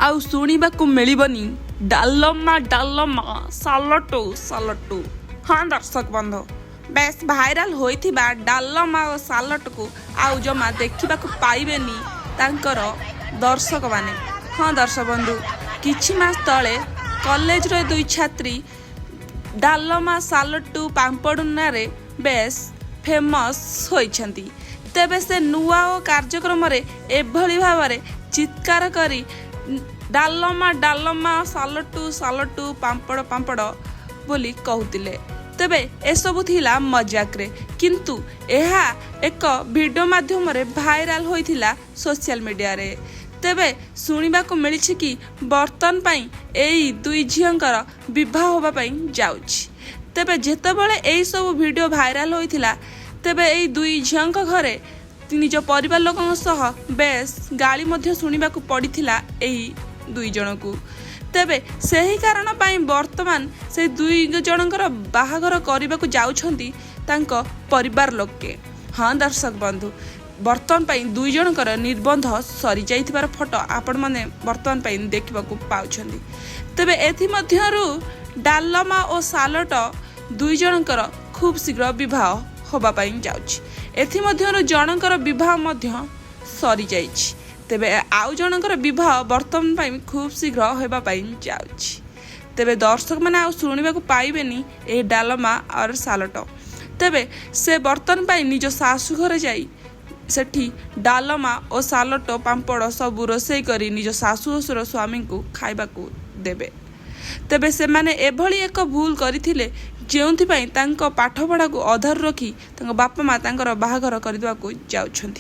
आउ शुणा मिलबनी डालमा डालमा सालटू सालटू। हाँ दर्शक बंधु, बेस भाइराल होइथिबा डालमा और सालट को आउ जमा देखा पाइबेनी तांकर दर्शक माने। हाँ दर्शक बंधु, किछि मास तले कॉलेज रे दुई छात्री डालमा सालटू पांपड़ुना रे बेस फेमस होइछंती। तेबे से नुआ और कार्यक्रम रे एभली भावरे चित्कार करी डालमा डालमा सालटू सालटू पांपड़ पांपड़ बोली कहूतिले। तेबे एसबू थिला मजाक रे, किंतु एहा एक वीडियो माध्यम रे भाइराल होइथिला सोशल मीडिया रे। तेबे सुनिबा को मिलिछि कि बर्तन पई एई दुई झियंकर विवाह होबा पई जाउछि। तेबे जेतेबेले एई सब वीडियो भाइराल होइथिला तेबे एई दुई झियंक घरे निज परिवार लोकन सह बेस गाली मध्य सुनिबा को पड़िथिला एई दुई जन को। तेबे सही कारण पाई वर्तमान से दुई जनकर बाहाघर करने को जाउछंती तांको परिवार लोके। हाँ दर्शक बंधु, वर्तमान पाई दुई जनकर निर्बंध सरी जाइथिबार फोटो आपण माने वर्तमान पाई देखिबा को पाउछंती। तेबे एथि मध्यरु डालमा और सालट दुई जनकर खूब शीघ्र विवाह होबा पाई जाउछि। एथि मध्यरु जनकर विवाह मध्य सरी जाइछि। तेबे आउ जनकर विवाह वर्तमान पाई खूब शीघ्र होबा पाई जाउछि। तेबे दर्शक माने आउ सुनिबा को पाइबेनी ए डालमा और सालट। तेबे से वर्तमान पाई निज सासु घर जाई सेठी डालमा और सालट पांपड़ सब रोषेई करी निज सासु ससुर स्वामी को खाइबा को देबे। तेबे से माने एभली एक भूल करिथिले जेउथि पाई तांको पाठ पढ़ा को अधार रखी तांको बापा माँ तांकर बाहाघर करदिबा को जाउछंती।